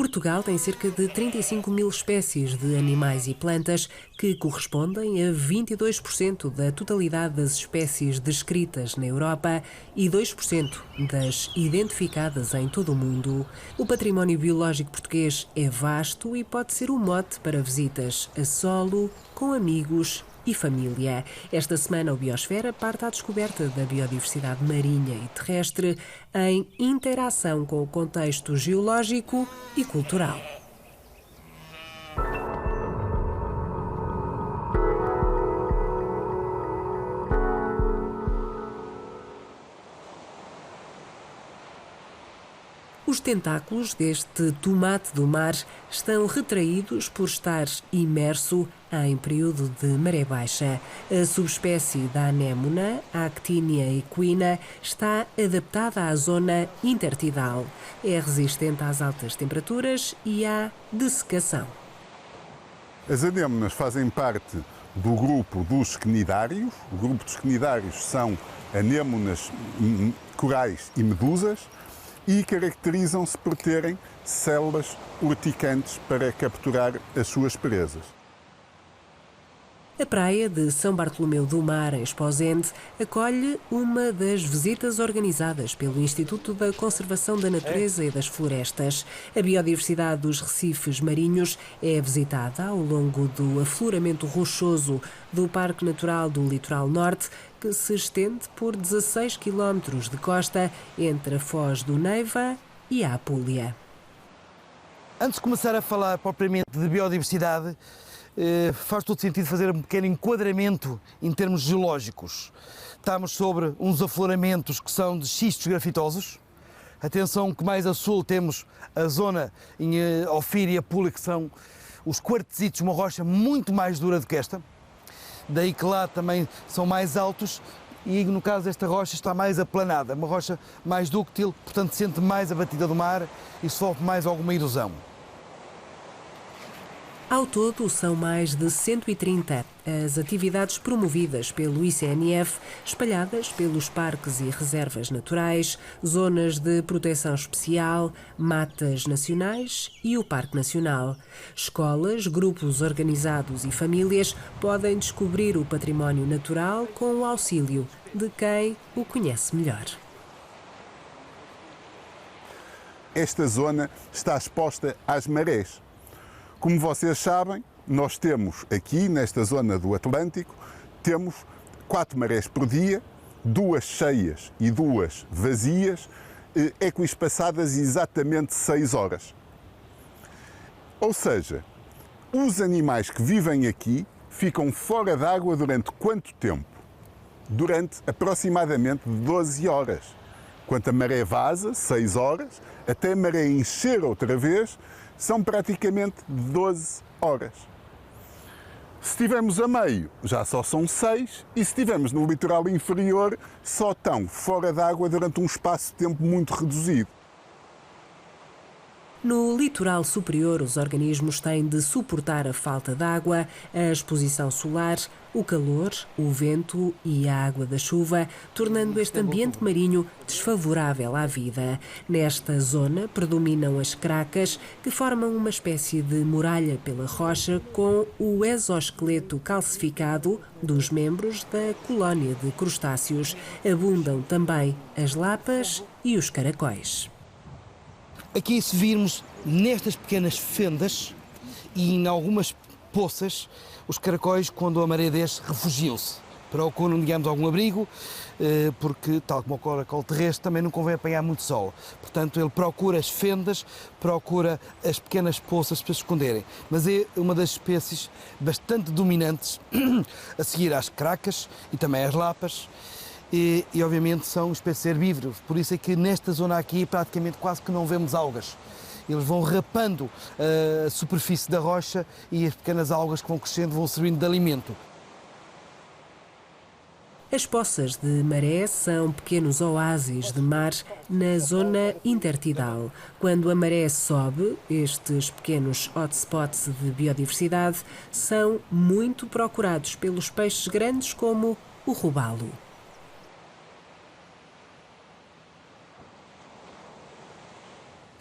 Portugal tem cerca de 35 mil espécies de animais e plantas, que correspondem a 22% da totalidade das espécies descritas na Europa e 2% das identificadas em todo o mundo. O património biológico português é vasto e pode ser um mote para visitas a solo, com amigos e família. Esta semana, o Biosfera parte à descoberta da biodiversidade marinha e terrestre em interação com o contexto geológico e cultural. Os tentáculos deste tomate do mar estão retraídos por estar imerso em período de maré baixa. A subespécie da anémona, a Actinia equina, está adaptada à zona intertidal. É resistente às altas temperaturas e à dessecação. As anémonas fazem parte do grupo dos cnidários. O grupo dos cnidários são anémonas, corais e medusas, e caracterizam-se por terem células urticantes para capturar as suas presas. A praia de São Bartolomeu do Mar, em Esposende, acolhe uma das visitas organizadas pelo Instituto da Conservação da Natureza e das Florestas. A biodiversidade dos recifes marinhos é visitada ao longo do afloramento rochoso do Parque Natural do Litoral Norte, que se estende por 16 quilómetros de costa entre a Foz do Neiva e a Apulia. Antes de começar a falar propriamente de biodiversidade, faz todo sentido fazer um pequeno enquadramento em termos geológicos. Estamos sobre uns afloramentos que são de xistos grafitosos. Atenção que mais a sul temos a zona em Ofir e Apulia, que são os quartzitos, uma rocha muito mais dura do que esta. Daí que lá também são mais altos e no caso desta rocha está mais aplanada, uma rocha mais dúctil, portanto sente mais a batida do mar e sofre mais alguma erosão. Ao todo, são mais de 130 as atividades promovidas pelo ICNF, espalhadas pelos parques e reservas naturais, zonas de proteção especial, matas nacionais e o Parque Nacional. Escolas, grupos organizados e famílias podem descobrir o património natural com o auxílio de quem o conhece melhor. Esta zona está exposta às marés. Como vocês sabem, nós temos aqui, nesta zona do Atlântico, temos 4 marés por dia, 2 cheias e 2 vazias, ecoespaçadas exatamente 6 horas. Ou seja, os animais que vivem aqui ficam fora d'água durante quanto tempo? Durante aproximadamente 12 horas. Quando a maré vaza, 6 horas, até a maré encher outra vez, são praticamente 12 horas. Se estivermos a meio, já só são 6, e se estivermos no litoral inferior, só estão fora d'água durante um espaço de tempo muito reduzido. No litoral superior, os organismos têm de suportar a falta de água, a exposição solar, o calor, o vento e a água da chuva, tornando este ambiente marinho desfavorável à vida. Nesta zona predominam as cracas, que formam uma espécie de muralha pela rocha com o exoesqueleto calcificado dos membros da colónia de crustáceos. Abundam também as lapas e os caracóis. Aqui, se virmos nestas pequenas fendas e em algumas poças, os caracóis, quando a maré desce, refugiam-se. Procuram, digamos, algum abrigo, porque, tal como o caracol terrestre, também não convém apanhar muito sol. Portanto, ele procura as fendas, procura as pequenas poças para se esconderem. Mas é uma das espécies bastante dominantes, a seguir às cracas e também às lapas. E obviamente são espécies herbívoras, por isso é que nesta zona aqui praticamente quase que não vemos algas. Eles vão rapando a superfície da rocha e as pequenas algas que vão crescendo vão servindo de alimento. As poças de maré são pequenos oásis de mar na zona intertidal. Quando a maré sobe, estes pequenos hotspots de biodiversidade são muito procurados pelos peixes grandes como o robalo.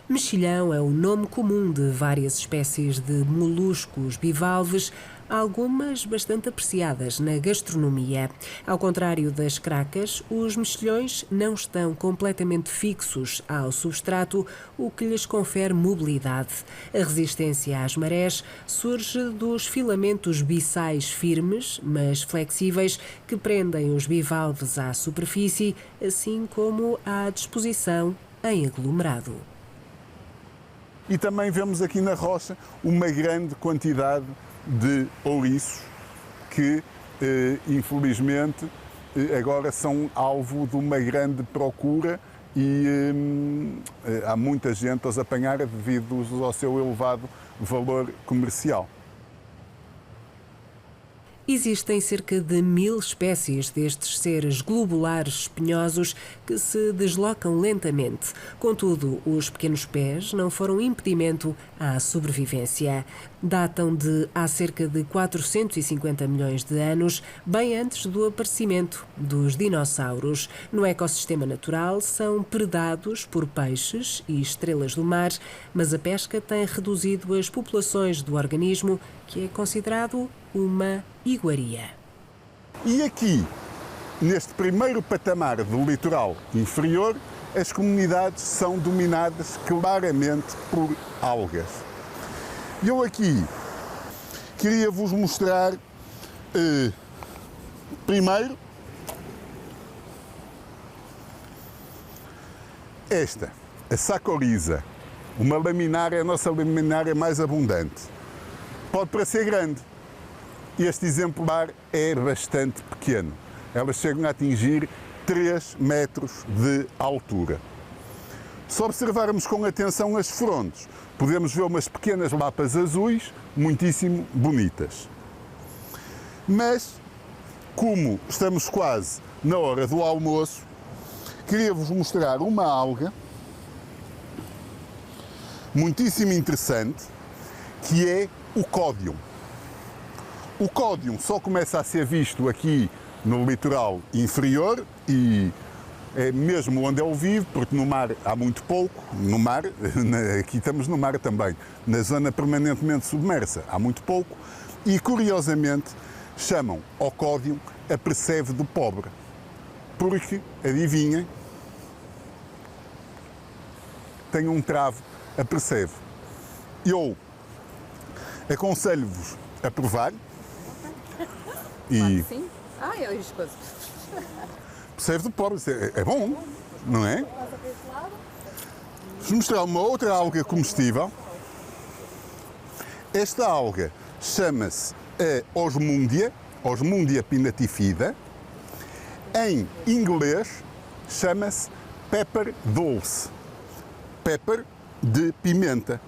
Mexilhão é o nome comum de várias espécies de moluscos bivalves, algumas bastante apreciadas na gastronomia. Ao contrário das cracas, os mexilhões não estão completamente fixos ao substrato, o que lhes confere mobilidade. A resistência às marés surge dos filamentos bissais firmes, mas flexíveis, que prendem os bivalves à superfície, assim como à disposição em aglomerado. E também vemos aqui na rocha uma grande quantidade de ouriços que, infelizmente, agora são alvo de uma grande procura e há muita gente a os apanhar devido ao seu elevado valor comercial. Existem cerca de 1000 espécies destes seres globulares espinhosos que se deslocam lentamente. Contudo, os pequenos pés não foram impedimento à sobrevivência. Datam de há cerca de 450 milhões de anos, bem antes do aparecimento dos dinossauros. No ecossistema natural, são predados por peixes e estrelas do mar, mas a pesca tem reduzido as populações do organismo, que é considerado uma iguaria. E aqui, neste primeiro patamar do litoral inferior, as comunidades são dominadas claramente por algas. Eu aqui queria vos mostrar, primeiro, esta, a sacoriza, uma laminária, a nossa laminária mais abundante. Pode parecer grande. Este exemplar é bastante pequeno. Elas chegam a atingir 3 metros de altura. Se observarmos com atenção as frontes, podemos ver umas pequenas lapas azuis, muitíssimo bonitas. Mas, como estamos quase na hora do almoço, queria-vos mostrar uma alga muitíssimo interessante, que é o códium. O códium só começa a ser visto aqui no litoral inferior e é mesmo onde ele vive, porque no mar há muito pouco, no mar, aqui estamos no mar também, na zona permanentemente submersa há muito pouco, e curiosamente chamam ao códium a perceve do pobre, porque, adivinhem, tem um travo a perceve. Eu aconselho-vos a provar. E... Sim? Ah, eu escuso. Percebe do pobre, é bom, não é? Vou mostrar uma outra alga comestível. Esta alga chama-se Osmundia, Osmundia pinnatifida. Em inglês chama-se pepper dulce, pepper de pimenta,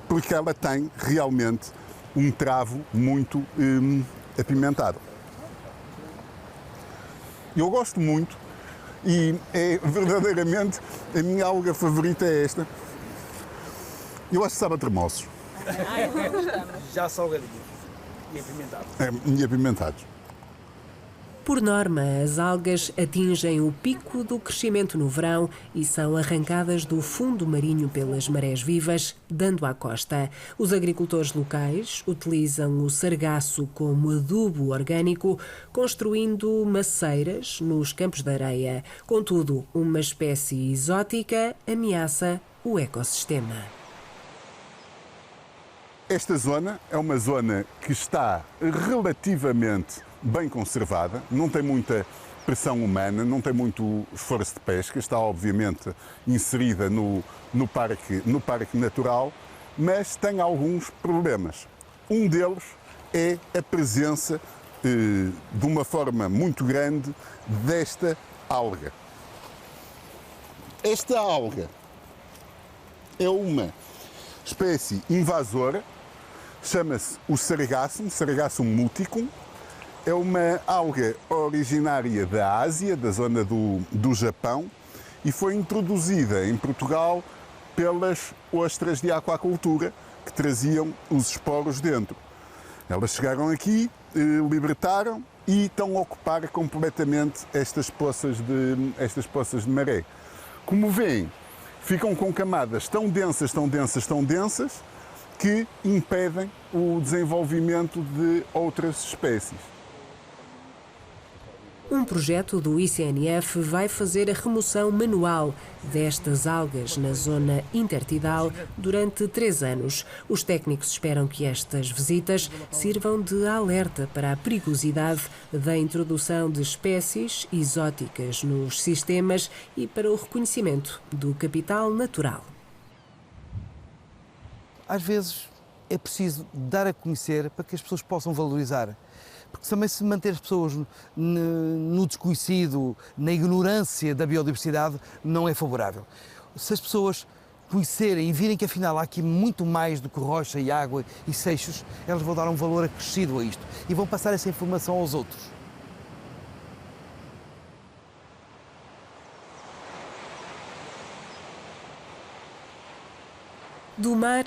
porque ela tem realmente um travo muito apimentado. Eu gosto muito e é verdadeiramente a minha alga favorita é esta. Eu acho que sabe a tremoços. Já salgadinhos e apimentados. E apimentados. Por norma, as algas atingem o pico do crescimento no verão e são arrancadas do fundo marinho pelas marés vivas, dando à costa. Os agricultores locais utilizam o sargaço como adubo orgânico, construindo maceiras nos campos de areia. Contudo, uma espécie exótica ameaça o ecossistema. Esta zona é uma zona que está relativamente bem conservada, não tem muita pressão humana, não tem muito esforço de pesca, está obviamente inserida no parque natural, mas tem alguns problemas. Um deles é a presença de uma forma muito grande desta alga. Esta alga é uma espécie invasora, chama-se o Sargassum muticum. É uma alga originária da Ásia, da zona do Japão, e foi introduzida em Portugal pelas ostras de aquacultura que traziam os esporos dentro. Elas chegaram aqui, libertaram e estão a ocupar completamente estas poças de maré. Como veem, ficam com camadas tão densas, tão densas, tão densas, que impedem o desenvolvimento de outras espécies. Um projeto do ICNF vai fazer a remoção manual destas algas na zona intertidal durante 3 anos. Os técnicos esperam que estas visitas sirvam de alerta para a perigosidade da introdução de espécies exóticas nos sistemas e para o reconhecimento do capital natural. Às vezes é preciso dar a conhecer para que as pessoas possam valorizar. Porque também se manter as pessoas no desconhecido, na ignorância da biodiversidade, não é favorável. Se as pessoas conhecerem e virem que afinal há aqui muito mais do que rocha e água e seixos, elas vão dar um valor acrescido a isto e vão passar essa informação aos outros. Do mar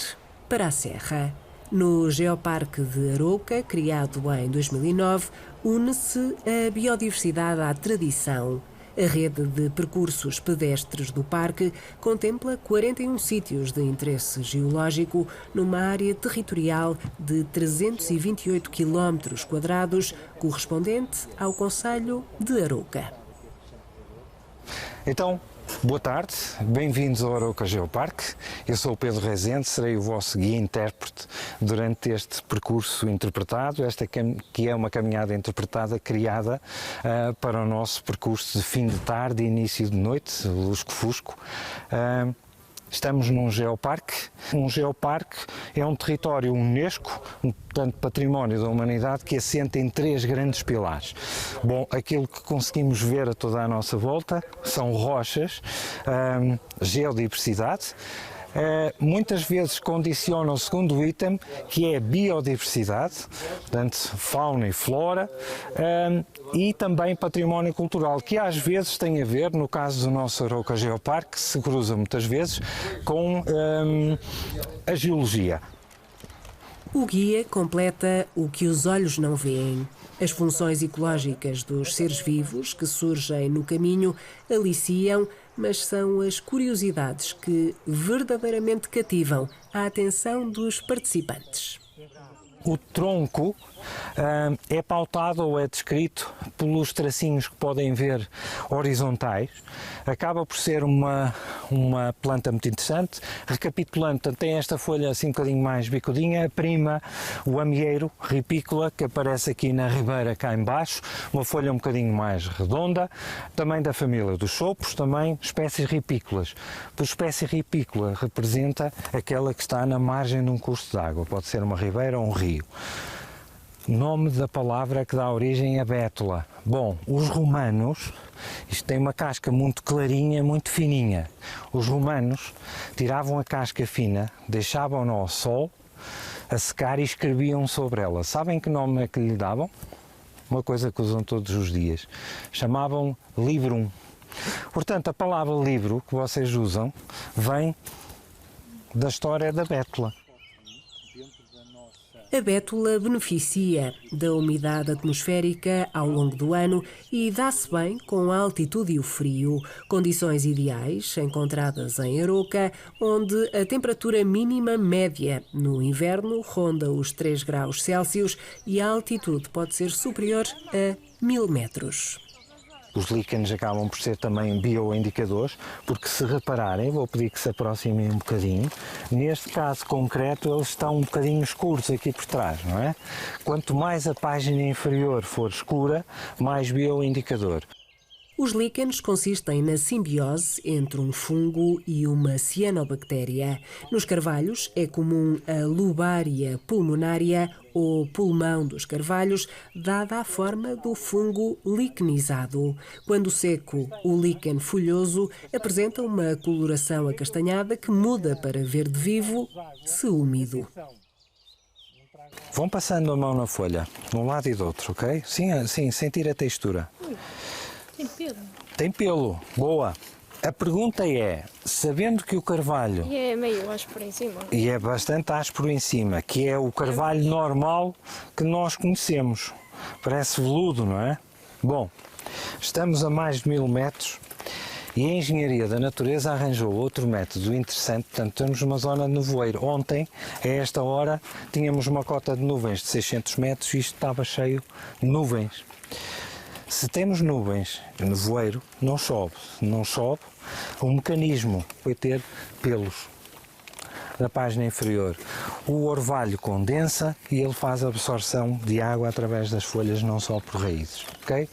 para a serra. No Geoparque de Arouca, criado em 2009, une-se a biodiversidade à tradição. A rede de percursos pedestres do parque contempla 41 sítios de interesse geológico numa área territorial de 328 km², correspondente ao concelho de Arouca. Então, boa tarde, bem-vindos ao Arouca Geoparque. Eu sou o Pedro Rezende, serei o vosso guia intérprete durante este percurso interpretado, esta que é uma caminhada interpretada criada para o nosso percurso de fim de tarde e início de noite, lusco-fusco. Estamos num geoparque. Um geoparque é um território Unesco, portanto património da humanidade, que assenta em 3 grandes pilares. Bom, aquilo que conseguimos ver a toda a nossa volta são rochas, geodiversidade. Muitas vezes condiciona o segundo item, que é biodiversidade, portanto fauna e flora, e também património cultural, que às vezes tem a ver, no caso do nosso Arouca Geoparque, se cruza muitas vezes com a geologia. O guia completa o que os olhos não veem. As funções ecológicas dos seres vivos que surgem no caminho aliciam, mas são as curiosidades que verdadeiramente cativam a atenção dos participantes. O tronco é pautado ou é descrito pelos tracinhos que podem ver horizontais. Acaba por ser uma planta muito interessante. Recapitulando, tem esta folha assim um bocadinho mais bicudinha, a prima, o amieiro ripícola, que aparece aqui na ribeira cá em baixo, uma folha um bocadinho mais redonda, também da família dos chopos, também espécies ripícolas. Por espécie ripícola representa aquela que está na margem de um curso de água, pode ser uma ribeira ou um rio. Nome da palavra que dá origem a bétula. Bom, os romanos, isto tem uma casca muito clarinha, muito fininha. Os romanos tiravam a casca fina, deixavam-na ao sol, a secar e escreviam sobre ela. Sabem que nome é que lhe davam? Uma coisa que usam todos os dias. Chamavam librum. Portanto, a palavra livro que vocês usam vem da história da bétula. A bétula beneficia da umidade atmosférica ao longo do ano e dá-se bem com a altitude e o frio, condições ideais encontradas em Arouca, onde a temperatura mínima média no inverno ronda os 3 graus Celsius e a altitude pode ser superior a 1000 metros. Os líquenes acabam por ser também bioindicadores, porque se repararem, vou pedir que se aproximem um bocadinho, neste caso concreto eles estão um bocadinho escuros aqui por trás, não é? Quanto mais a página inferior for escura, mais bioindicador. Os líquenes consistem na simbiose entre um fungo e uma cianobactéria. Nos carvalhos é comum a lobaria pulmonária ou pulmão dos carvalhos, dada a forma do fungo liquenizado. Quando seco, o líquen folhoso apresenta uma coloração acastanhada que muda para verde vivo, se úmido. Vão passando a mão na folha, de um lado e do outro, ok? Sim, sentir a textura. Tem pelo. Tem pelo, boa. A pergunta é, sabendo que o carvalho... E é meio áspero em cima. E é bastante áspero em cima, que é o carvalho normal que nós conhecemos. Parece veludo, não é? Bom, estamos a mais de 1000 metros E a engenharia da natureza arranjou outro método interessante. Portanto, temos uma zona de nevoeiro. Ontem, a esta hora, tínhamos uma cota de nuvens de 600 metros e isto estava cheio de nuvens. Se temos nuvens, nevoeiro, não chove. Não chove, o mecanismo vai ter pelos na página inferior. O orvalho condensa e ele faz a absorção de água através das folhas, não só por raízes. Ok?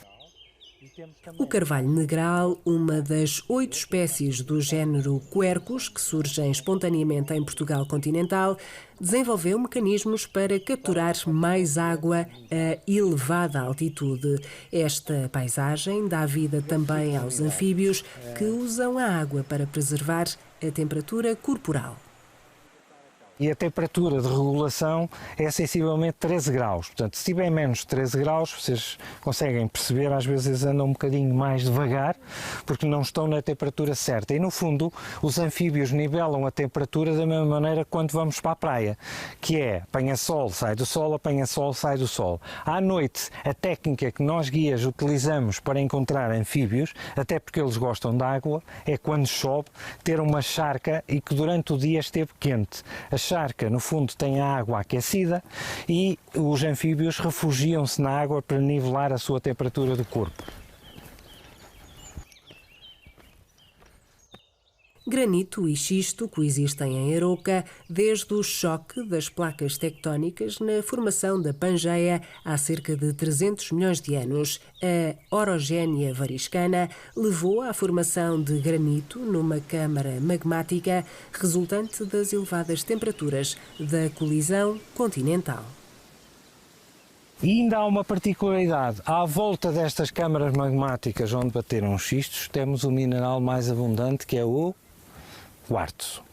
O carvalho negral, uma das 8 espécies do género Quercus, que surgem espontaneamente em Portugal continental, desenvolveu mecanismos para capturar mais água a elevada altitude. Esta paisagem dá vida também aos anfíbios, que usam a água para preservar a temperatura corporal. E a temperatura de regulação é sensivelmente 13 graus. Portanto, se tiver menos de 13 graus, vocês conseguem perceber, às vezes eles andam um bocadinho mais devagar, porque não estão na temperatura certa. E, no fundo, os anfíbios nivelam a temperatura da mesma maneira que quando vamos para a praia, que é apanha sol, sai do sol, apanha sol, sai do sol. À noite, a técnica que nós guias utilizamos para encontrar anfíbios, até porque eles gostam de água, é quando chove, ter uma charca e que durante o dia esteve quente. A charca, no fundo, tem a água aquecida e os anfíbios refugiam-se na água para nivelar a sua temperatura do corpo. Granito e xisto coexistem em Aroca desde o choque das placas tectónicas na formação da Pangeia há cerca de 300 milhões de anos. A orogénia variscana levou à formação de granito numa câmara magmática resultante das elevadas temperaturas da colisão continental. E ainda há uma particularidade. À volta destas câmaras magmáticas onde bateram os xistos, temos o mineral mais abundante, que é o quartzo.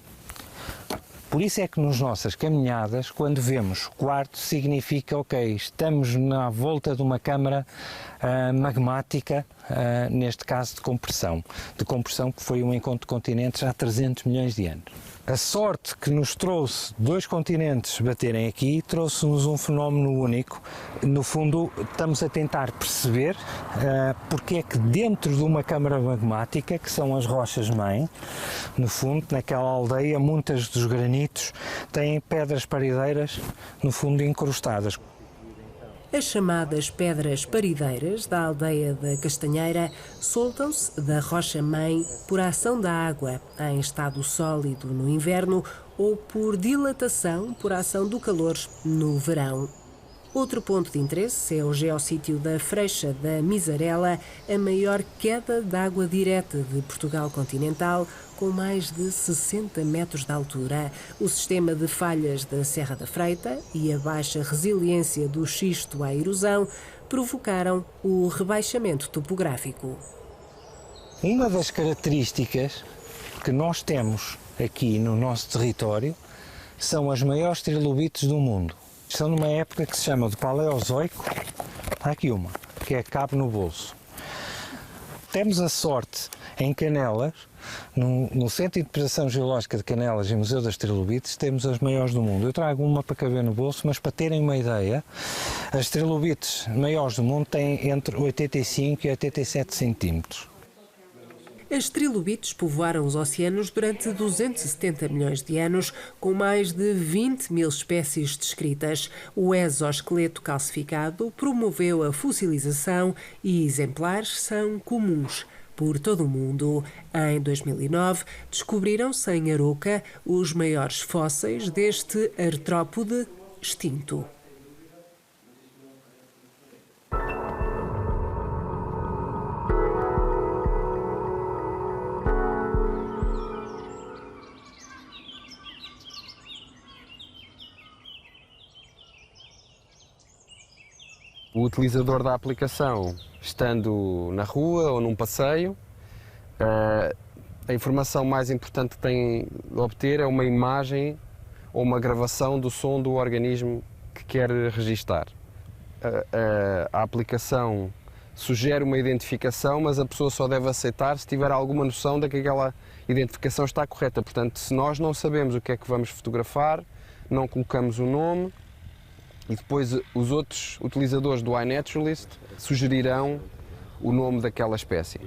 Por isso é que nas nossas caminhadas, quando vemos quartzo, significa, ok, estamos na volta de uma câmara magmática, neste caso de compressão que foi um encontro de continentes há 300 milhões de anos. A sorte que nos trouxe dois continentes baterem aqui trouxe-nos um fenómeno único. No fundo, estamos a tentar perceber porque é que dentro de uma câmara magmática, que são as rochas-mãe, no fundo, naquela aldeia, muitas dos granitos têm pedras parideiras, no fundo, incrustadas. As chamadas pedras parideiras da aldeia da Castanheira soltam-se da rocha-mãe por ação da água em estado sólido no inverno ou por dilatação por ação do calor no verão. Outro ponto de interesse é o geossítio da Freixa da Misarela, a maior queda de água direta de Portugal continental, com mais de 60 metros de altura. O sistema de falhas da Serra da Freita e a baixa resiliência do xisto à erosão provocaram o rebaixamento topográfico. Uma das características que nós temos aqui no nosso território são as maiores trilobites do mundo. São numa época que se chama de Paleozoico. Há aqui uma, que é cabe no bolso. Temos a sorte em Canelas, no Centro de Interpretação Geológica de Canelas e Museu das Trilobites, temos as maiores do mundo. Eu trago uma para caber no bolso, mas para terem uma ideia, as trilobites maiores do mundo têm entre 85 e 87 centímetros. As trilobites povoaram os oceanos durante 270 milhões de anos, com mais de 20 mil espécies descritas. O exoesqueleto calcificado promoveu a fossilização e exemplares são comuns por todo o mundo. Em 2009, descobriram-se em Aroca os maiores fósseis deste artrópode extinto. O utilizador da aplicação, estando na rua ou num passeio, a informação mais importante que tem de obter é uma imagem ou uma gravação do som do organismo que quer registar. A aplicação sugere uma identificação, mas a pessoa só deve aceitar se tiver alguma noção de que aquela identificação está correta. Portanto, se nós não sabemos o que é que vamos fotografar, não colocamos o nome, e depois os outros utilizadores do iNaturalist sugerirão o nome daquela espécie.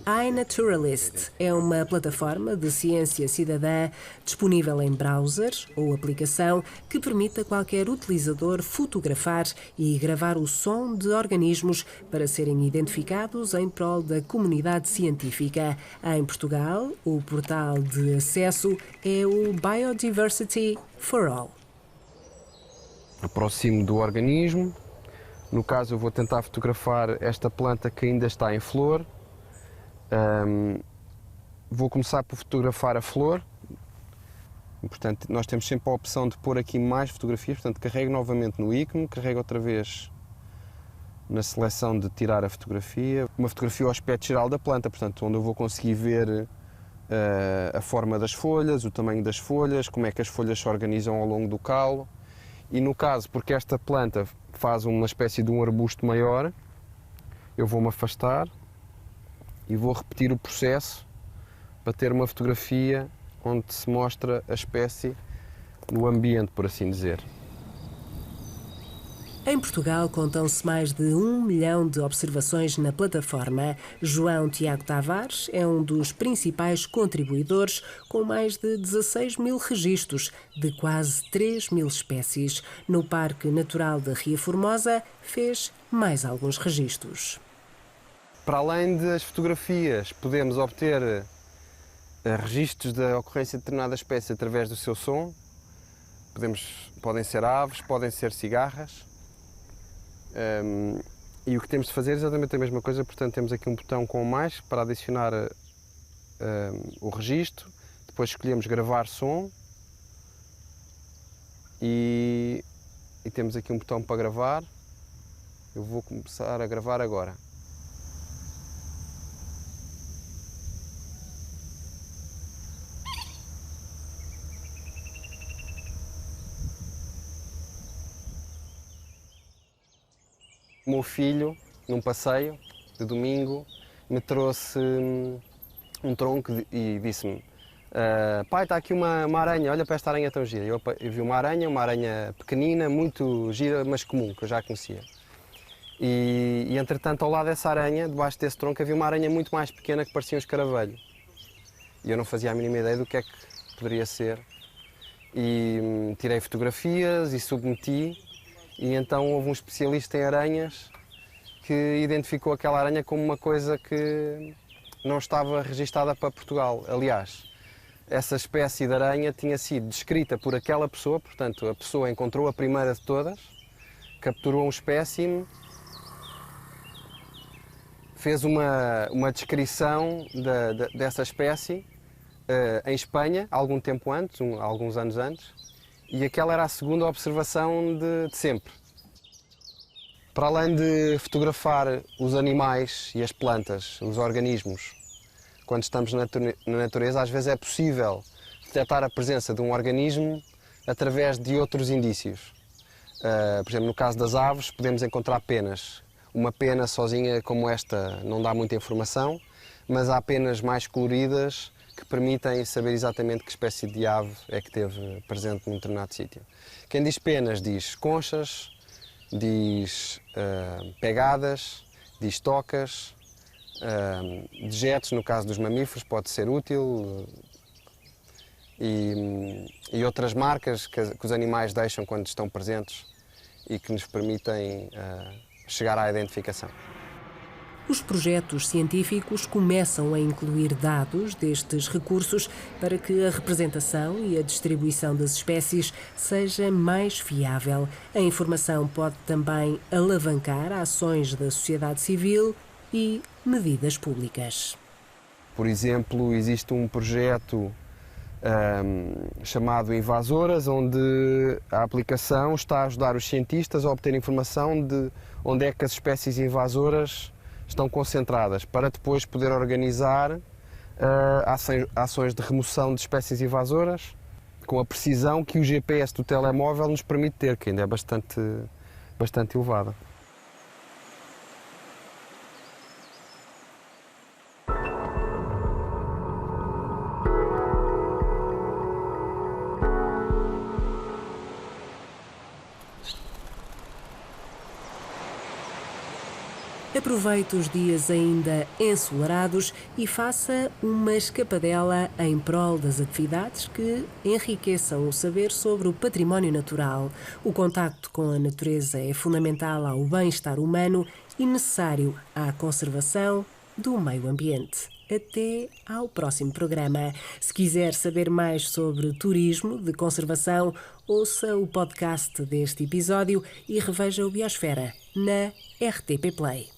A iNaturalist é uma plataforma de ciência cidadã disponível em browsers ou aplicação que permite a qualquer utilizador fotografar e gravar o som de organismos para serem identificados em prol da comunidade científica. Em Portugal, o portal de acesso é o Biodiversity for All. Aproximo do organismo. No caso, eu vou tentar fotografar esta planta que ainda está em flor. Vou começar por fotografar a flor. Portanto, nós temos sempre a opção de pôr aqui mais fotografias. Portanto, carrego novamente no ícone, carrego outra vez na seleção de tirar a fotografia. Uma fotografia ao aspecto geral da planta, portanto, onde eu vou conseguir ver a forma das folhas, o tamanho das folhas, como é que as folhas se organizam ao longo do caulo. E no caso, porque esta planta faz uma espécie de um arbusto maior, eu vou-me afastar e vou repetir o processo para ter uma fotografia onde se mostra a espécie no ambiente, por assim dizer. Em Portugal contam-se mais de 1 milhão de observações na plataforma. João Tiago Tavares é um dos principais contribuidores, com mais de 16 mil registros de quase 3 mil espécies. No Parque Natural de Ria Formosa fez mais alguns registros. Para além das fotografias, podemos obter registros da ocorrência de determinada espécie através do seu som. Podem ser aves, podem ser cigarras. E o que temos de fazer é exatamente a mesma coisa, portanto temos aqui um botão com mais para adicionar o registro, depois escolhemos gravar som e temos aqui um botão para gravar. Eu vou começar a gravar agora. O meu filho, num passeio de domingo, me trouxe um tronco e disse-me: pai, está aqui uma aranha, olha para esta aranha tão gira. Eu vi uma aranha pequenina, muito gira, mas comum, que eu já conhecia. E entretanto, ao lado dessa aranha, debaixo desse tronco, havia uma aranha muito mais pequena que parecia um escaravelho. E eu não fazia a mínima ideia do que é que poderia ser. E tirei fotografias e submeti. E então houve um especialista em aranhas que identificou aquela aranha como uma coisa que não estava registada para Portugal. Aliás, essa espécie de aranha tinha sido descrita por aquela pessoa, portanto a pessoa encontrou a primeira de todas, capturou um espécime, fez uma descrição dessa espécie em Espanha, algum tempo antes, alguns anos antes, e aquela era a segunda observação de sempre. Para além de fotografar os animais e as plantas, os organismos, quando estamos na natureza, às vezes é possível detectar a presença de um organismo através de outros indícios. Por exemplo, no caso das aves, podemos encontrar penas. Uma pena sozinha como esta não dá muita informação, mas há penas mais coloridas que permitem saber exatamente que espécie de ave é que esteve presente num determinado sítio. Quem diz penas diz conchas, diz pegadas, diz tocas, dejetos, no caso dos mamíferos, pode ser útil, e outras marcas que os animais deixam quando estão presentes e que nos permitem chegar à identificação. Os projetos científicos começam a incluir dados destes recursos para que a representação e a distribuição das espécies seja mais fiável. A informação pode também alavancar ações da sociedade civil e medidas públicas. Por exemplo, existe um projeto chamado Invasoras, onde a aplicação está a ajudar os cientistas a obter informação de onde é que as espécies invasoras estão concentradas, para depois poder organizar ações de remoção de espécies invasoras com a precisão que o GPS do telemóvel nos permite ter, que ainda é bastante elevada. A Aproveite os dias ainda ensolarados e faça uma escapadela em prol das atividades que enriqueçam o saber sobre o património natural. O contacto com a natureza é fundamental ao bem-estar humano e necessário à conservação do meio ambiente. Até ao próximo programa. Se quiser saber mais sobre turismo de conservação, ouça o podcast deste episódio e reveja o Biosfera na RTP Play.